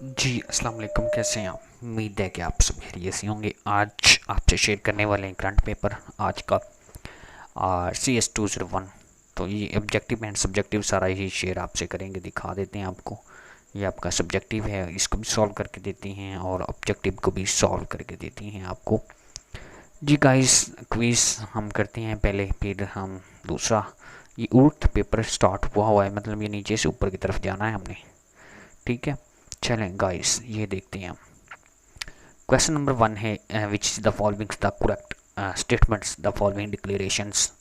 जी अस्सलाम वालेकुम, कैसे हैं आप? उम्मीद है कि आप सब खैरियत से होंगे। आज आपसे शेयर करने वाले हैं करंट पेपर आज का CS 201। तो ये ऑब्जेक्टिव एंड सब्जेक्टिव सारा ही शेयर आपसे करेंगे, दिखा देते हैं आपको। ये आपका सब्जेक्टिव है, इसको भी सॉल्व करके देती हैं और ऑब्जेक्टिव को भी सॉल्व करके देती हैं आपको। जी गाइस, क्विज़ हम करते हैं पहले, फिर हम दूसरा। ये उर्थ पेपर स्टार्ट हुआ है, मतलब ये नीचे से ऊपर की तरफ जाना है हमने। ठीक है, चलें गाइस, ये देखते हैं। क्वेश्चन नंबर 1 है which is the following the correct statements the following declarations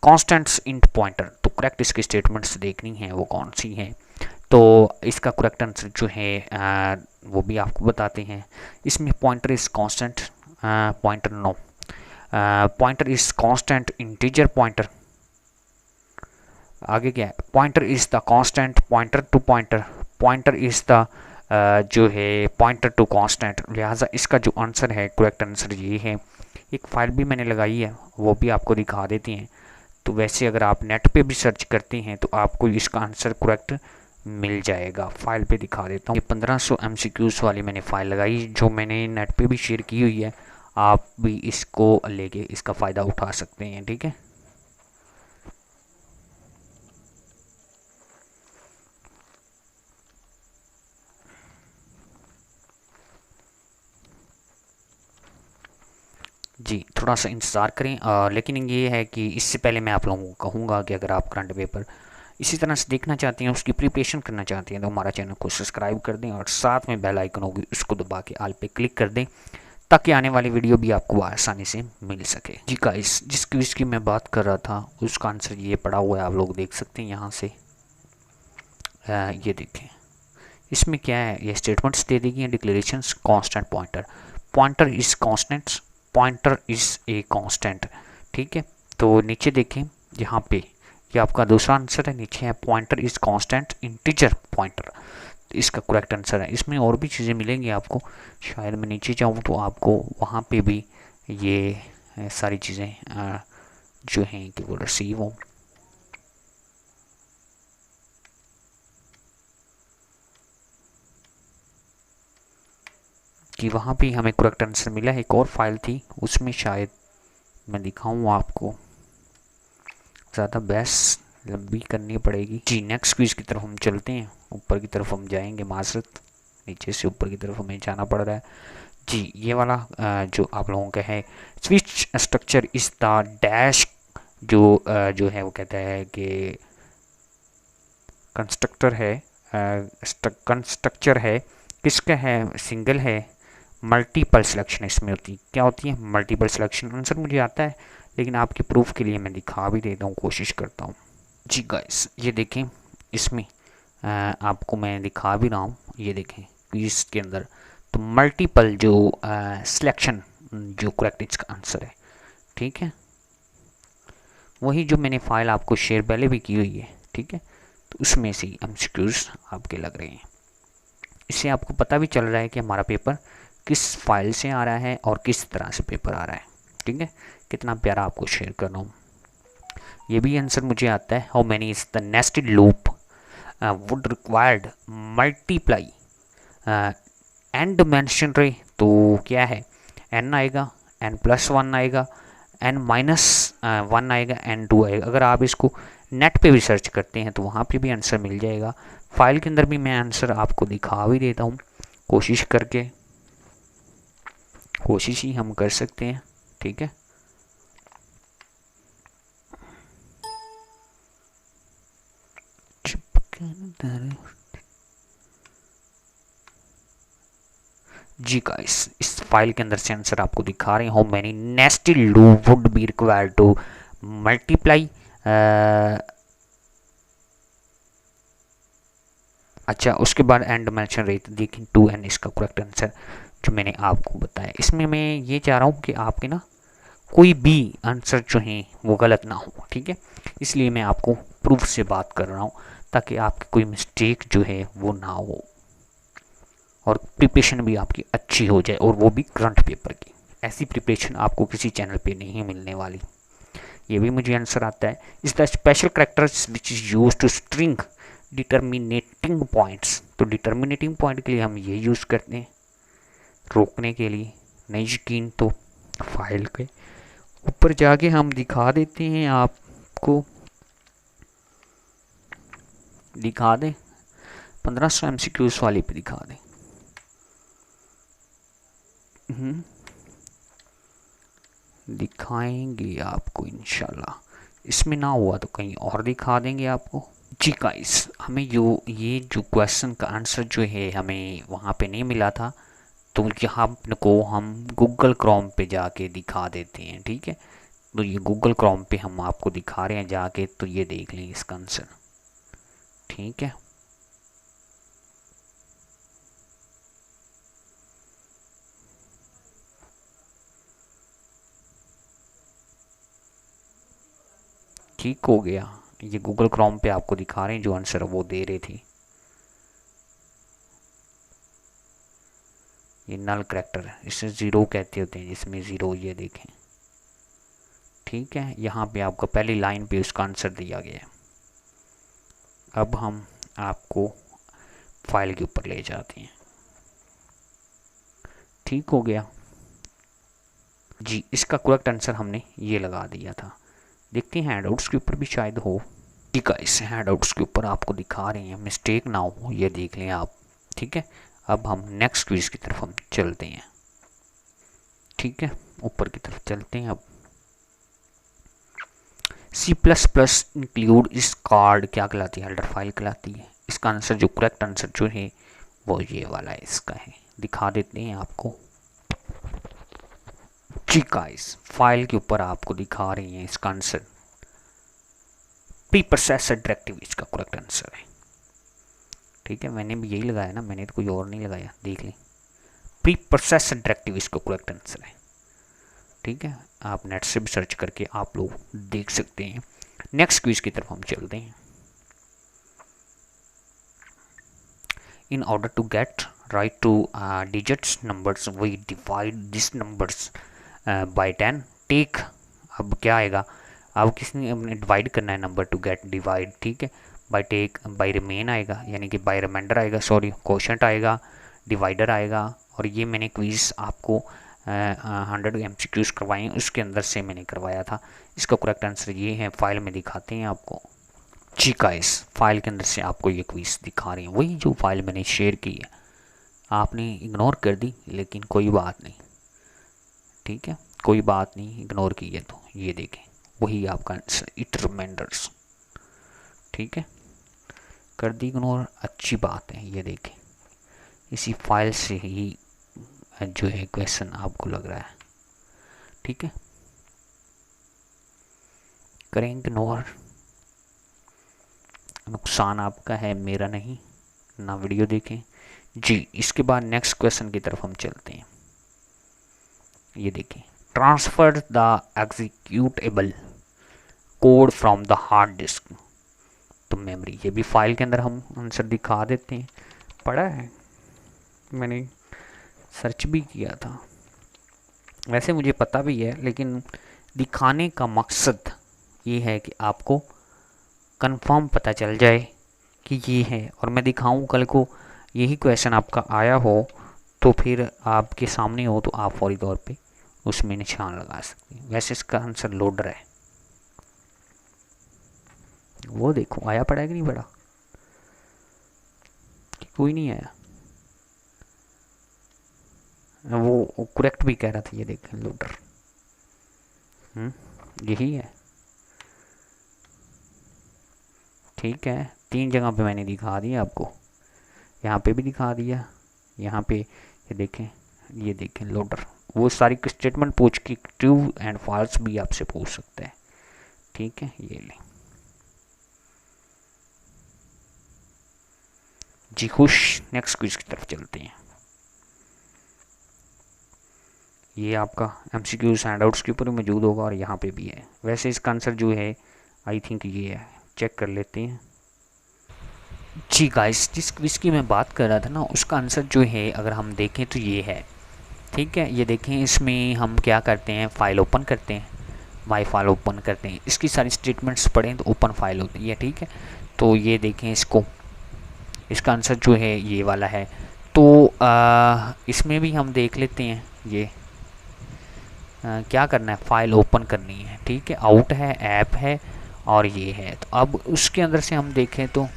constants int pointer. तो करेक्ट इसकी स्टेटमेंट्स देखनी है वो कौन सी है। तो इसका करेक्ट आंसर जो है वो भी आपको बताते हैं। इसमें pointer is constant, pointer no, pointer is constant integer pointer. आगे क्या है, pointer is the constant pointer to pointer, pointer is the जो है पॉइंटर टू कांस्टेंट। लिहाजा इसका जो आंसर है, करेक्ट आंसर ये है। एक फ़ाइल भी मैंने लगाई है, वो भी आपको दिखा देती हैं। तो वैसे अगर आप नेट पे भी सर्च करते हैं तो आपको इसका आंसर करेक्ट मिल जाएगा। फाइल पे दिखा देता हूँ। ये 1500 MCQs वाली मैंने फ़ाइल लगाई, जो मैंने नेट पे भी शेयर की हुई है। आप भी इसको लेके इसका फ़ायदा उठा सकते हैं। ठीक है, जी थोड़ा सा इंतज़ार करें। लेकिन ये है कि इससे पहले मैं आप लोगों को कहूँगा कि अगर आप करंट पेपर इसी तरह से देखना चाहते हैं, उसकी प्रिपरेशन करना चाहते हैं, तो हमारा चैनल को सब्सक्राइब कर दें और साथ में बेल आइकन होगी उसको दबा के आल पे क्लिक कर दें, ताकि आने वाली वीडियो भी आपको आसानी से मिल सके। जी गाइस, जिस क्विज़ की मैं बात कर रहा था उसका आंसर ये पड़ा हुआ है, आप लोग देख सकते हैं यहाँ से। ये देखें, इसमें क्या है, ये स्टेटमेंट्स दे दी गई हैं। Declarations, constant pointer, pointer is constants, pointer is a constant. ठीक है, तो नीचे देखें यहाँ पे, ये आपका दूसरा आंसर है। नीचे है pointer is constant integer pointer, इसका करेक्ट आंसर है। इसमें और भी चीज़ें मिलेंगी आपको, शायद मैं नीचे जाऊँ तो आपको वहाँ पे भी ये सारी चीज़ें जो हैं कि वो रिसीव हों। कि वहाँ भी हमें करेक्ट आंसर मिला है। एक और फाइल थी, उसमें शायद मैं दिखाऊँ आपको, ज़्यादा बहस लंबी करनी पड़ेगी। जी नेक्स्ट क्विज की तरफ हम चलते हैं। ऊपर की तरफ हम जाएंगे, माजरत, नीचे से ऊपर की तरफ हमें जाना पड़ रहा है। जी ये वाला जो आप लोगों का है, switch structure is the dash. जो है वो कहता है कि कंस्ट्रक्टर है, कंस्ट्रक्चर है, किसका है, सिंगल है, मल्टीपल सिलेक्शन इसमें होती क्या होती है, मल्टीपल सिलेक्शन। आंसर मुझे आता है, लेकिन आपके प्रूफ के लिए मैं दिखा भी देता हूँ, कोशिश करता हूँ। जी गाइस, ये देखें, इसमें आपको मैं दिखा भी रहा हूँ। ये देखें क्विज के अंदर, तो मल्टीपल जो सिलेक्शन जो करेक्ट इसका आंसर है। ठीक है, वही जो मैंने फाइल आपको शेयर पहले भी की हुई है। ठीक है, तो उसमें से MCQs आपके लग रहे हैं। इससे आपको पता भी चल रहा है कि हमारा पेपर किस फाइल से आ रहा है और किस तरह से पेपर आ रहा है। ठीक है, कितना प्यारा आपको शेयर कर रहा हूँ। ये भी आंसर मुझे आता है। How many is the nested loop would required multiply N dimension array. तो क्या है, n आएगा, n+1 आएगा, n-1 आएगा, n2 आएगा। अगर आप इसको नेट पे भी सर्च करते हैं तो वहाँ पे भी आंसर मिल जाएगा। फाइल के अंदर भी मैं आंसर आपको दिखा भी देता हूँ, कोशिश करके, कोशिश ही हम कर सकते हैं। ठीक है, जी गाइस, इस फाइल के अंदर से आंसर आपको दिखा रहे हैं। How many nested loop would be required to multiply. अच्छा, उसके बाद एंड मेंशन रेट देखिए 2n इसका करेक्ट आंसर जो मैंने आपको बताया। इसमें मैं ये चाह रहा हूँ कि आपके ना कोई भी आंसर जो है वो गलत ना हो। ठीक है, इसलिए मैं आपको प्रूफ से बात कर रहा हूँ, ताकि आपकी कोई मिस्टेक जो है वो ना हो और प्रिपरेशन भी आपकी अच्छी हो जाए, और वो भी करंट पेपर की। ऐसी प्रिपरेशन आपको किसी चैनल पे नहीं मिलने वाली। ये भी मुझे आंसर आता है। Is the special characters which is use to string determinating points. तो डिटर्मिनेटिंग पॉइंट के लिए हम ये यूज़ करते हैं रोकने के लिए। नहीं यकीन तो फाइल के ऊपर जाके हम दिखा देते हैं आपको, दिखा दें 1500 MCQs वाली पे दिखा दें। दिखाएंगे आपको इंशाल्लाह, इसमें ना हुआ तो कहीं और दिखा देंगे आपको। जी गाइस, हमें ये जो क्वेश्चन का आंसर जो है हमें वहाँ पे नहीं मिला था, तो यहाँ को हम गूगल क्रोम पे जाके दिखा देते हैं। ठीक है, तो ये गूगल क्रोम पे हम आपको दिखा रहे हैं जाके, तो ये देख लें इसका आंसर। ठीक है, ठीक हो गया। ये गूगल क्रोम पे आपको दिखा रहे हैं जो आंसर वो दे रहे थे। ये नल करैक्टर है, इसे ज़ीरो कहते होते हैं, जिसमें ज़ीरो, ये देखें। ठीक है, यहाँ पे आपको पहली लाइन पे उसका आंसर दिया गया है। अब हम आपको फाइल के ऊपर ले जाते हैं। ठीक हो गया जी, इसका करेक्ट आंसर हमने ये लगा दिया था। देखते हैं हैंडआउट्स के ऊपर भी शायद हो। ठीक है, इस हैंडआउट्स के ऊपर आपको दिखा रहे हैं, मिस्टेक ना हो, ये देख लें आप। ठीक है, अब हम नेक्स्ट क्विज की तरफ हम चलते हैं। ठीक है, ऊपर की तरफ चलते हैं। अब C++ इंक्लूड इस कार्ड क्या कहलाती है, हेडर फाइल कहलाती है। इसका आंसर जो करेक्ट आंसर जो है वो ये वाला है, इसका है। दिखा देते हैं आपको। जी गाइस, फाइल के ऊपर आपको दिखा रही हैं इसका आंसर। प्री प्रोसेसर डायरेक्टिव इसका करेक्ट आंसर है। ठीक है, मैंने भी यही लगाया ना, मैंने तो कोई और नहीं लगाया, देख लें। प्री प्रोसेसर डायरेक्टिव इसका करेक्ट आंसर है। ठीक है, आप नेट से भी सर्च करके आप लोग देख सकते हैं। नेक्स्ट क्विज की तरफ हम चलते हैं। In order to get right to digits numbers we divide this numbers by 10 take. अब क्या आएगा, अब किसने अपने डिवाइड करना है नंबर टू गेट डिवाइड। ठीक है, बाय टेक, बाय रिमेन आएगा, यानी कि बाय रिमाइंडर आएगा, सॉरी कोशेंट आएगा, डिवाइडर आएगा। और ये मैंने क्विज आपको 100 MCQs करवाए, उसके अंदर से मैंने करवाया था। इसका करेक्ट आंसर ये है, फाइल में दिखाते हैं आपको। जी गाइस, फाइल के अंदर से आपको ये क्विज दिखा रही है, वही जो फाइल मैंने शेयर की है, आपने इग्नोर कर दी, लेकिन कोई बात नहीं। ठीक है, कोई बात नहीं, इग्नोर की है तो ये देखें, वही आपका आंसर, इट रिमाइंडर्स। ठीक है, कर दी इग्नोर, अच्छी बात है। ये देखें, इसी फाइल से ही जो है क्वेश्चन आपको लग रहा है। ठीक है, करें इग्नोर, नुकसान आपका है, मेरा नहीं ना। वीडियो देखें जी। इसके बाद नेक्स्ट क्वेश्चन की तरफ हम चलते हैं। ये देखें, transfer the executable code from the hard disk तो मेमोरी। ये भी फाइल के अंदर हम आंसर दिखा देते हैं, पढ़ा है मैंने, सर्च भी किया था, वैसे मुझे पता भी है, लेकिन दिखाने का मकसद ये है कि आपको कंफर्म पता चल जाए कि ये है, और मैं दिखाऊं कल को यही क्वेश्चन आपका आया हो तो फिर आपके सामने हो तो आप फौरी तौर पे उसमें निशान लगा सकते हैं। वैसे इसका आंसर लोडर है, वो देखो आया पड़ा है कि नहीं पड़ा, कोई नहीं आया, वो करेक्ट भी कह रहा था। ये देखें लोडर, यही है। ठीक है, 3 जगह पे मैंने दिखा दिया आपको, यहाँ पे भी दिखा दिया, यहाँ पे ये देखें लोडर। वो सारी स्टेटमेंट पूछ के ट्रू एंड फॉल्स भी आपसे पूछ सकता है। ठीक है, ये ले जी, खुश। नेक्स्ट क्विज की तरफ चलते हैं। ये आपका MCQs हैंडआउट्स के ऊपर मौजूद होगा और यहाँ पे भी है। वैसे इसका आंसर जो है आई थिंक ये है, चेक कर लेते हैं। जी गाइस, जिस क्विज की मैं बात कर रहा था ना, उसका आंसर जो है अगर हम देखें तो ये है। ठीक है, ये देखें, इसमें हम क्या करते हैं, फाइल ओपन करते हैं, माई फाइल ओपन करते हैं, इसकी सारी स्टेटमेंट्स पढ़ें तो ओपन फाइल होती है। ठीक है, तो ये देखें, इसको इसका आंसर जो है ये वाला है। तो इसमें भी हम देख लेते हैं ये क्या करना है, फाइल ओपन करनी है, ठीक है। आउट है, ऐप है और ये है। तो अब उसके अंदर से हम देखें तो,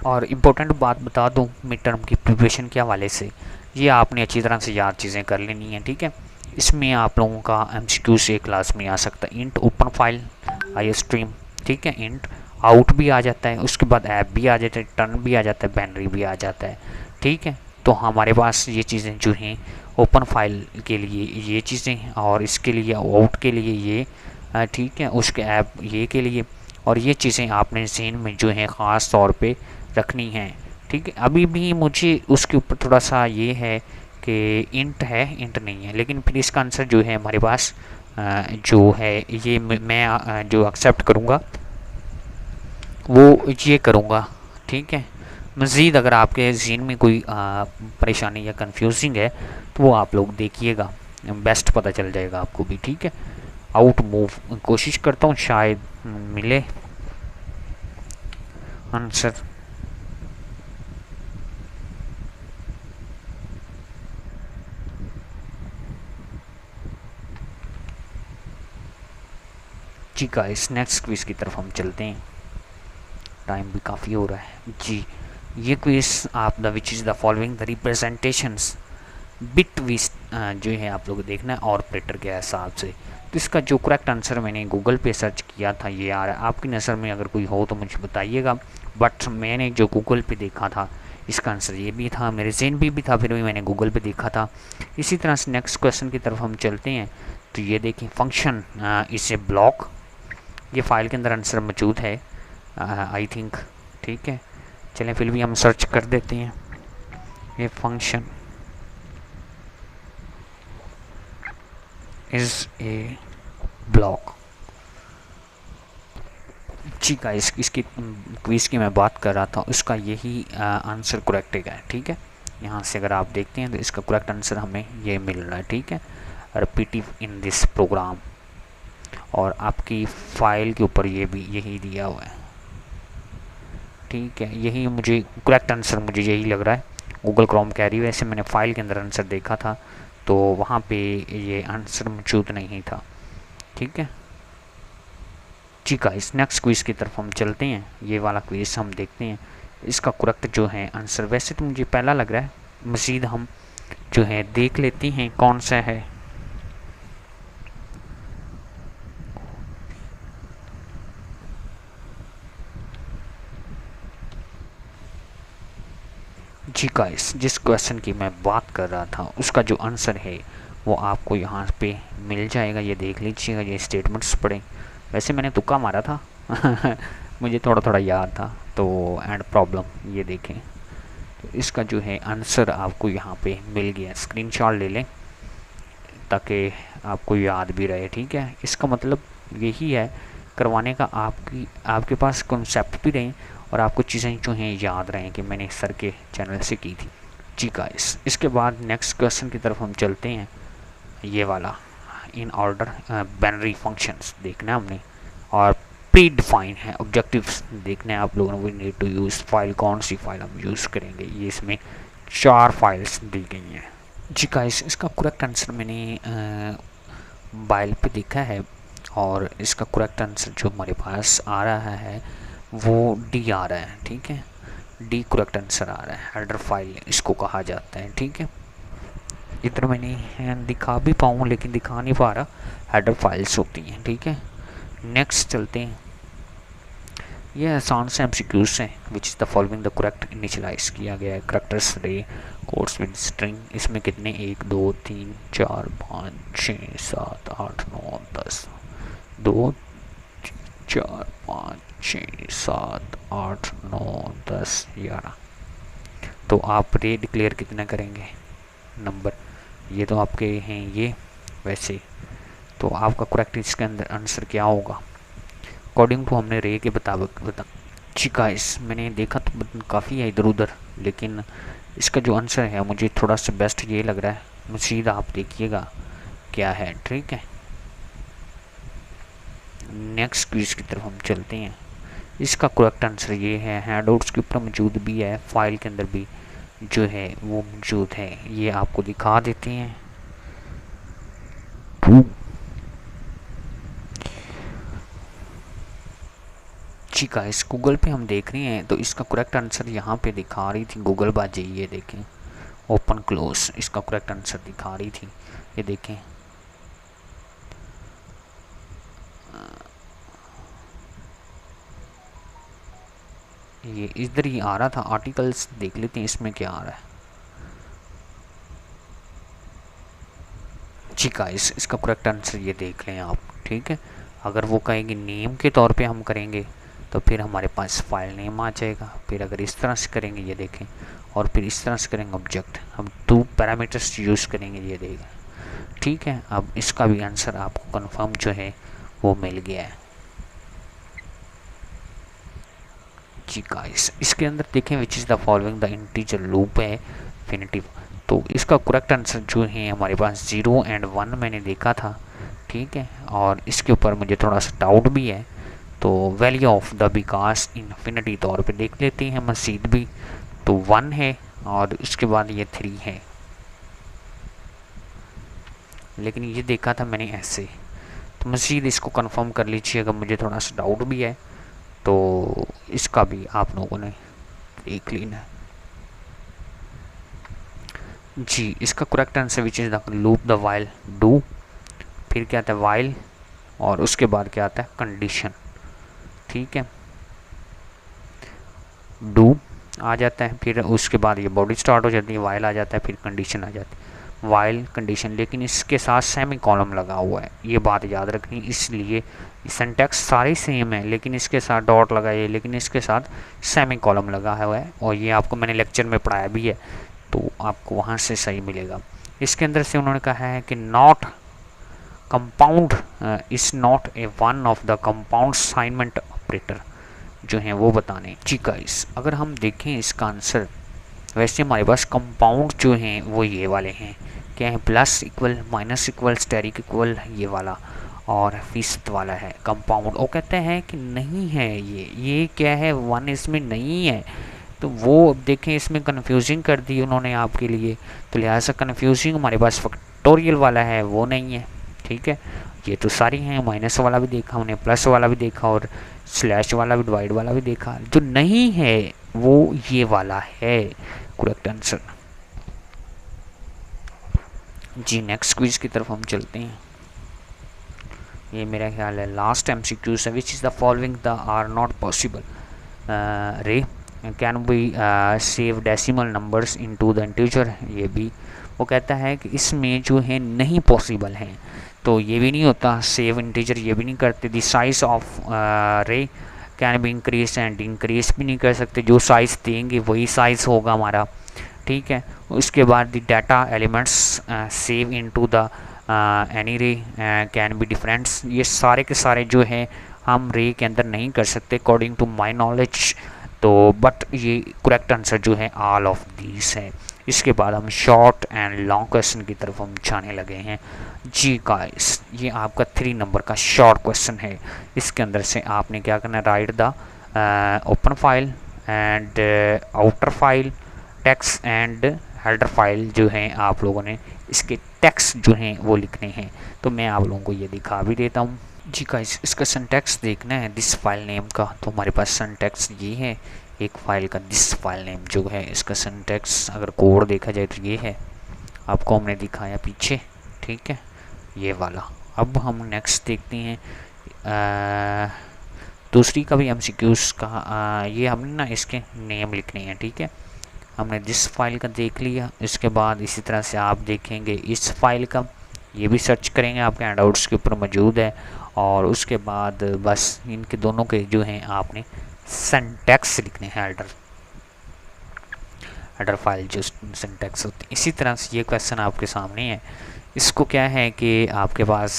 और इम्पोर्टेंट बात बता दूं मिड टर्म की प्रिपरेशन के हवाले से, ये आपने अच्छी तरह से याद चीज़ें कर लेनी है, ठीक है। इसमें आप लोगों का एमसीक्यू से क्लास में आ सकता है int open file I stream, ठीक है। इंट आउट भी आ जाता है, उसके बाद ऐप भी आ जाता है, टर्न भी आ जाता है, बाइनरी भी आ जाता है, ठीक है। तो हमारे पास ये चीज़ें जो हैं ओपन फाइल के लिए ये चीज़ें हैं, और इसके लिए आउट के लिए ये, ठीक है, उसके ऐप ये के लिए, और ये चीज़ें आपने ज़हन में जो है ख़ास तौर पे रखनी है, ठीक है। अभी भी मुझे उसके ऊपर थोड़ा सा ये है कि इंट है, इंट नहीं है, लेकिन फिर इसका आंसर जो है हमारे पास जो है ये मैं जो एक्सेप्ट करूँगा वो ये करूँगा, ठीक है। मज़ीद अगर आपके ज़हन में कोई परेशानी या कंफ्यूजिंग है तो वो आप लोग देखिएगा, बेस्ट पता चल जाएगा आपको भी, ठीक है। आउट मूव कोशिश करता हूँ, शायद मिले आंसर। जी गाइस, नेक्स्ट क्विज़ की तरफ हम चलते हैं, टाइम भी काफ़ी हो रहा है जी। ये क्विज़ आप the which is the following the representations bit विच जो है आप लोग देखना है ऑपरेटर के हिसाब से। तो इसका जो करेक्ट आंसर मैंने गूगल पे सर्च किया था ये आ रहा है, आपकी नज़र में अगर कोई हो तो मुझे बताइएगा, बट मैंने जो गूगल पे देखा था इसका आंसर ये भी था, मेरे ज़हन भी था, फिर भी मैंने गूगल पे देखा था। इसी तरह से नेक्स्ट क्वेश्चन की तरफ हम चलते हैं। तो ये देखें, फंक्शन इसे ब्लॉक, ये फाइल के अंदर आंसर मौजूद है आई थिंक, ठीक है। चलें फिर भी हम सर्च कर देते हैं, ये फंक्शन इज़ ए ब्लॉक। जी गाइस, इसकी क्विज़ की मैं बात कर रहा था, उसका यही आंसर करेक्ट है, ठीक है। यहाँ से अगर आप देखते हैं तो इसका करेक्ट आंसर हमें ये मिल रहा है, ठीक है। रिपीटिव इन दिस प्रोग्राम, और आपकी फ़ाइल के ऊपर ये भी यही दिया हुआ है, ठीक है। यही मुझे करेक्ट आंसर मुझे यही लग रहा है, गूगल क्रोम कह रही है। वैसे मैंने फ़ाइल के अंदर आंसर देखा था तो वहाँ पे ये आंसर मौजूद नहीं था, ठीक है। जी गाइस, नेक्स्ट क्विज़ की तरफ हम चलते हैं, ये वाला क्विज़ हम देखते हैं इसका करेक्ट जो है आंसर। वैसे तो मुझे पहला लग रहा है, मज़ीद हम जो है देख लेते हैं कौन सा है। जी गाइस, जिस क्वेश्चन की मैं बात कर रहा था उसका जो आंसर है वो आपको यहाँ पे मिल जाएगा, ये देख लीजिएगा, ये स्टेटमेंट्स पढ़ें। वैसे मैंने तुक्का मारा था मुझे थोड़ा थोड़ा याद था, तो एंड प्रॉब्लम ये देखें। तो इसका जो है आंसर आपको यहाँ पे मिल गया, स्क्रीनशॉट ले लें ताकि आपको याद भी रहे, ठीक है। इसका मतलब यही है करवाने का, आपके पास कॉन्सेप्ट भी रहे और आपको चीज़ें जो हैं याद रहें कि मैंने सर के चैनल से की थी। जी गाइस, इसके बाद नेक्स्ट क्वेश्चन की तरफ हम चलते हैं, ये वाला इन ऑर्डर बाइनरी फंक्शंस देखना है हमने, और प्री डिफाइन है ऑब्जेक्टिव्स देखना है आप लोगों को। We need to use file, कौन सी फाइल हम यूज़ करेंगे, ये इसमें 4 फाइल्स दी गई हैं। जी गाइस, इसका करेक्ट आंसर मैंने बाइल पे देखा है, और इसका करेक्ट आंसर जो हमारे पास आ रहा है वो डी आ रहा है, ठीक है। डी करेक्ट आंसर आ रहा है, हेडर फाइल इसको कहा जाता है, ठीक है। इधर मैंने दिखा भी पाऊँ लेकिन दिखा नहीं पा रहा, हेडर फाइल्स होती हैं, ठीक है। नेक्स्ट चलते हैं, ये आसान से एमसीक्यूज हैं, which is the following the correct initialise किया गया है करेक्टर्स रे कोड्स विद स्ट्रिंग। इसमें कितने 1 2 3 4 5 6 7 8 9 10, 2 4 5 6 7 8 9 10 11। तो आप रे डिक्लेयर कितना करेंगे नंबर, ये तो आपके हैं ये। वैसे तो आपका करेक्ट इसके अंदर आंसर क्या होगा अकॉर्डिंग टू हमने रे के बता। जी गाइस, मैंने देखा तो काफ़ी है इधर उधर, लेकिन इसका जो आंसर है मुझे थोड़ा सा बेस्ट ये लग रहा है, मज़ीद आप देखिएगा क्या है, ठीक है। नेक्स्ट क्विज़ की तरफ हम चलते हैं, इसका करेक्ट आंसर ये है, हैंडआउट्स के ऊपर मौजूद भी है, फाइल के अंदर भी जो है वो मौजूद है, ये आपको दिखा देते हैं। जी गाइस, गूगल पे हम देख रहे हैं तो इसका करेक्ट आंसर यहाँ पे दिखा रही थी गूगल बाजी, ये देखें ओपन क्लोज इसका करेक्ट आंसर दिखा रही थी, ये देखें। ये इधर ही आ रहा था, आर्टिकल्स देख लेते हैं इसमें क्या आ रहा है। जी गाइस, इसका करेक्ट आंसर ये देख लें आप, ठीक है। अगर वो कहेंगे नेम के तौर पे हम करेंगे तो फिर हमारे पास फाइल नेम आ जाएगा, फिर अगर इस तरह से करेंगे ये देखें, और फिर इस तरह से करेंगे ऑब्जेक्ट, हम 2 पैरामीटर्स यूज़ करेंगे, ये देखें, ठीक है। अब इसका भी आंसर आपको कंफर्म जो है वो मिल गया है। जी गाइस, इसके अंदर देखें विच is the following the integer loop है इन्फिनिटिव, तो इसका करेक्ट आंसर जो है हमारे पास 0 और 1 मैंने देखा था, ठीक है। और इसके ऊपर मुझे थोड़ा सा डाउट भी है, तो value of the Vikas infinity तौर पे देख लेते हैं मजीद भी, तो 1 है और इसके बाद ये 3 है, लेकिन ये देखा था मैंने ऐसे, तो मजीद इसको कंफर्म कर लीजिए अगर मुझे थोड़ा सा डाउट भी है, तो इसका भी आप लोगों ने देख लेना है। जी, इसका correct answer which is the loop the while do, फिर क्या आता है वाइल, और उसके बाद क्या आता है कंडीशन, ठीक है। डू आ जाता है, फिर उसके बाद ये बॉडी स्टार्ट हो जाती है, वाइल आ जाता है, फिर कंडीशन आ जाती है, वाइल कंडीशन, लेकिन इसके साथ सेमी कॉलम लगा हुआ है, ये बात याद रखनी। इसलिए सिंटैक्स सारे सेम है, लेकिन इसके साथ डॉट लगा है, लेकिन इसके साथ सेमी कॉलम लगा हुआ है, और ये आपको मैंने लेक्चर में पढ़ाया भी है, तो आपको वहाँ से सही मिलेगा। इसके अंदर से उन्होंने कहा है कि not compound is not a one of the compound assignment operator जो हैं वो बताने। जी गाइस, अगर हम देखें इसका आंसर, वैसे हमारे पास कंपाउंड जो हैं वो ये वाले हैं, क्या है, plus equal, minus equal, asterisk equal, ये वाला, और फीसद वाला है कंपाउंड। वो कहते हैं कि नहीं है, ये क्या है, 1 इसमें नहीं है, तो वो देखें इसमें कन्फ्यूजिंग कर दी उन्होंने आपके लिए, तो लिहाजा कन्फ्यूजिंग हमारे पास फैक्टोरियल वाला है वो नहीं है, ठीक है। ये तो सारी हैं, माइनस वाला भी देखा हमने, प्लस वाला भी देखा, और स्लैश वाला भी, डिवाइड वाला भी देखा, जो नहीं है वो ये वाला है करेक्ट आंसर। जी, नेक्स्ट क्विज की तरफ हम चलते हैं। ये मेरा ख्याल है लास्ट MCQ है। Which is the following the are not possible ray can be save decimal numbers into the integer, ये भी वो कहता है कि इसमें जो है नहीं पॉसिबल है, तो ये भी नहीं होता, सेव इंटीजर ये भी नहीं करते। द साइज ऑफ रे can be increase and increase भी नहीं कर सकते, जो साइज़ देंगे वही साइज़ होगा हमारा, ठीक है। उसके बाद the data elements save into the any रे कैन बी डिफरेंट्स, ये सारे के सारे जो है हम रे के अंदर नहीं कर सकते अकॉर्डिंग टू माई नॉलेज, तो बट ये करेक्ट आंसर जो है ऑल ऑफ दीज है। इसके बाद हम शॉर्ट एंड लॉन्ग क्वेश्चन की तरफ हम जाने लगे हैं। जी गाइस, ये आपका 3 नंबर का शॉर्ट क्वेश्चन है। इसके अंदर से आपने क्या करना है, right the open file and outer file text and header file जो हैं आप लोगों ने इसके टेक्स्ट जो हैं वो लिखने हैं, तो मैं आप लोगों को ये दिखा भी देता हूँ। जी गाइस, इसका सिंटैक्स देखना है दिस फाइल नेम का, तो हमारे पास सिंटैक्स ये है एक फ़ाइल का, दिस फाइल नेम जो है इसका सिंटैक्स अगर कोड देखा जाए तो ये है, आपको हमने दिखाया पीछे, ठीक है, ये वाला। अब हम नेक्स्ट देखते हैं दूसरी का भी MCQs का, ये हमने ना इसके नेम लिखने हैं, ठीक है। हमने दिस फाइल का देख लिया, इसके बाद इसी तरह से आप देखेंगे इस फाइल का, ये भी सर्च करेंगे, आपके हैंडआउट्स के ऊपर मौजूद है, और उसके बाद बस इनके दोनों के जो हैं आपने सिंटैक्स लिखने हैं, हेडर फाइल जो सिंटैक्स होती है। इसी तरह से ये क्वेश्चन आपके सामने है, इसको क्या है कि आपके पास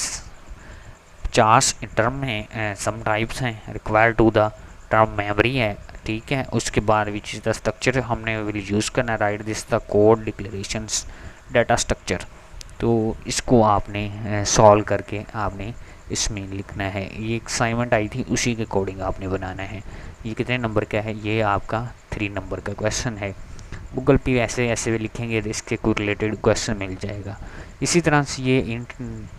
50 टर्म हैं, सम टाइप्स हैं, require to the term memory है, ठीक है। उसके बाद विच इज़ द स्ट्रक्चर हमने विल यूज़ करना, right this the code declarations data structure, तो इसको आपने सॉल्व करके आपने इसमें लिखना है। ये एक असाइनमेंट आई थी, उसी के अकॉर्डिंग आपने बनाना है। ये कितने नंबर का है? ये आपका 3 नंबर का क्वेश्चन है। गूगल पे ऐसे ऐसे भी लिखेंगे तो इसके कोई रिलेटेड क्वेश्चन मिल जाएगा। इसी तरह से ये इन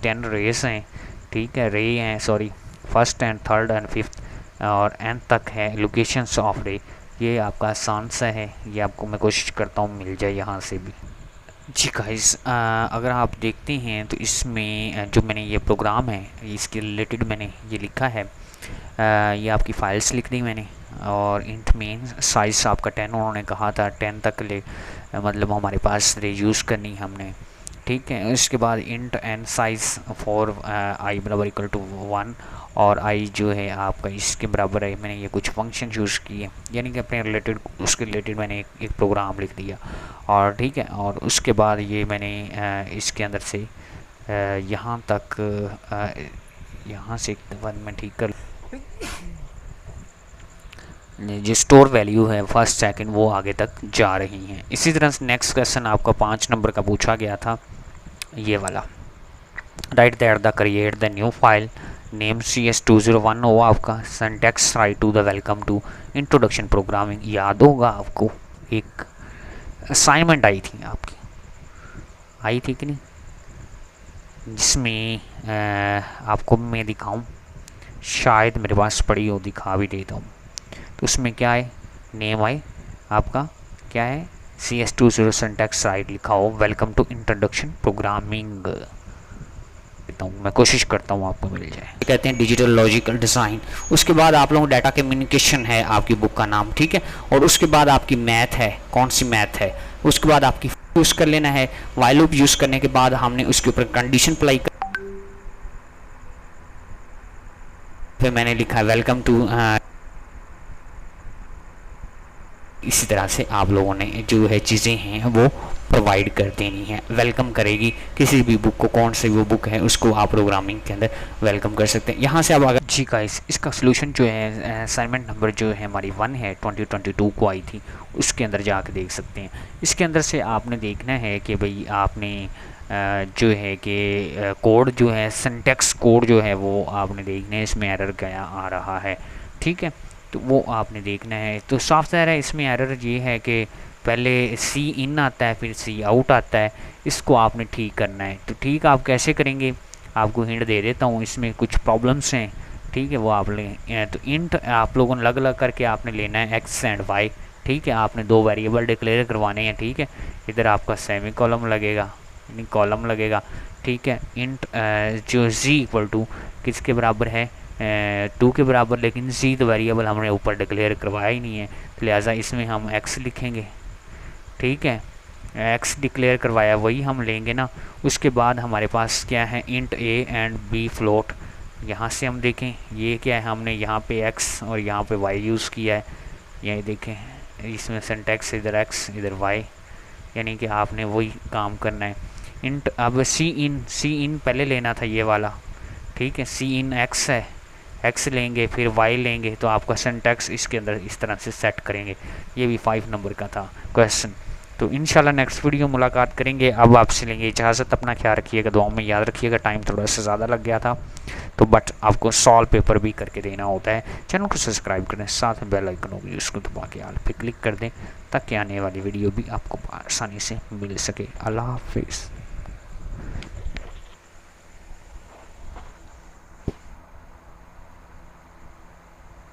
10 रेस हैं, ठीक है, रे हैं sorry, first and third and fifth और एंड तक है लोकेशंस ऑफ रे। ये आपका आसान सा है, ये आपको मैं कोशिश करता हूँ मिल जाए यहाँ से भी। जी गाइस, अगर आप देखते हैं तो इसमें जो मैंने ये प्रोग्राम है इसके रिलेटेड मैंने ये लिखा है। ये आपकी फाइल्स लिख दी मैंने, और इंट मेन साइज़ आपका 10 उन्होंने कहा था, 10 तक ले मतलब हमारे पास रे यूज़ करनी है हमने, ठीक है। उसके बाद int N size for I बराबर इक्वल टू 1 और आई जो है आपका इसके बराबर है। मैंने ये कुछ फंक्शन यूज़ किए, यानी कि अपने रिलेटेड उसके रिलेटेड मैंने एक प्रोग्राम लिख दिया, और ठीक है। और उसके बाद ये मैंने इसके अंदर से यहाँ तक यहाँ से एक बार मैं ठीक कर जो स्टोर वैल्यू है फर्स्ट सेकंड वो आगे तक जा रही हैं। इसी तरह से नेक्स्ट क्वेश्चन आपका 5 नंबर का पूछा गया था, ये वाला। Right that the create the new file name CS201 हो आपका syntax right to the welcome to introduction programming. याद होगा आपको एक असाइनमेंट आई थी आपकी, आई थी कि नहीं, जिसमें आपको मैं दिखाऊं, शायद मेरे पास पड़ी हो, दिखा भी देता हूँ। तो उसमें क्या है, नेम आई आपका क्या है, CS20 सिंटैक्स राइट लिखा हो वेलकम टू इंट्रोडक्शन प्रोग्रामिंग। मैं कोशिश करता हूँ आपको मिल जाए। कहते हैं डिजिटल लॉजिकल डिज़ाइन। उसके बाद आप लोगों डाटा कम्युनिकेशन है आपकी बुक का नाम, ठीक है। और उसके बाद आपकी मैथ है, कौन सी मैथ है। उसके बाद आपकी यूज़ कर लेना है। व्हाइल लूप यूज़ करने के बाद हमने उसके ऊपर कंडीशन अप्लाई कर, फिर मैंने लिखा वेलकम टू। इसी तरह से आप लोगों ने जो है चीज़ें हैं वो प्रोवाइड कर देनी है। वेलकम करेगी किसी भी बुक को, कौन सी वो बुक है उसको आप प्रोग्रामिंग के अंदर वेलकम कर सकते हैं। यहाँ से आप अगर जी गाइस, इसका सोल्यूशन जो है असाइनमेंट नंबर जो है हमारी 1 है 2022 को आई थी, उसके अंदर जाके देख सकते हैं। इसके अंदर से आपने देखना है कि भाई आपने जो है कि कोड जो है सिंटैक्स कोड जो है वो आपने देखना है, इसमें एरर क्या आ रहा है, ठीक है, तो वो आपने देखना है। तो साफ ज़ाहिर है इसमें एरर ये है कि पहले सी इन आता है फिर सी आउट आता है, इसको आपने ठीक करना है। तो ठीक आप कैसे करेंगे, आपको हिंट दे देता हूँ, इसमें कुछ प्रॉब्लम्स हैं, ठीक है, वो आप लें। तो इंट आप लोगों ने अलग अलग करके आपने लेना है एक्स एंड वाई, ठीक है। आपने 2 वेरिएबल डिक्लेयर करवाने हैं, ठीक है। इधर आपका सेमी कॉलम लगेगा, यानी कॉलम लगेगा, ठीक है। इंट जो जी इक्वल टू किसके बराबर है, 2 के बराबर, लेकिन जी तो वेरिएबल हमने ऊपर डिक्लेयर करवाया ही नहीं है, तो लिहाजा इसमें हम एक्स लिखेंगे, ठीक है। एक्स डिक्लेयर करवाया वही हम लेंगे ना। उसके बाद हमारे पास क्या है, int A and B float. यहाँ से हम देखें ये क्या है, हमने यहाँ पे एक्स और यहाँ पे वाई यूज़ किया है। ये देखें इसमें सिंटैक्स इधर एक्स इधर वाई, यानी कि आपने वही काम करना है। इंट अब सी इन पहले लेना था ये वाला, ठीक है। सी इन एक्स है, एक्स लेंगे फिर वाई लेंगे, तो आपका सिंटैक्स इसके अंदर इस तरह से सेट करेंगे। ये भी 5 नंबर का था क्वेश्चन। तो इंशाल्लाह नेक्स्ट वीडियो मुलाकात करेंगे। अब आपसे लेंगे इजाज़त, अपना ख्याल रखिएगा, दुआओं में याद रखिएगा। टाइम थोड़ा सा ज़्यादा लग गया था तो बट आपको सॉल्व पेपर भी करके देना होता है। चैनल को सब्सक्राइब करें, साथ में बेल आइकन होगी उसको दबा के ऑल पे क्लिक कर दें, ताकि आने वाली वीडियो भी आपको आसानी से मिल सके। अल्लाह हाफिज़।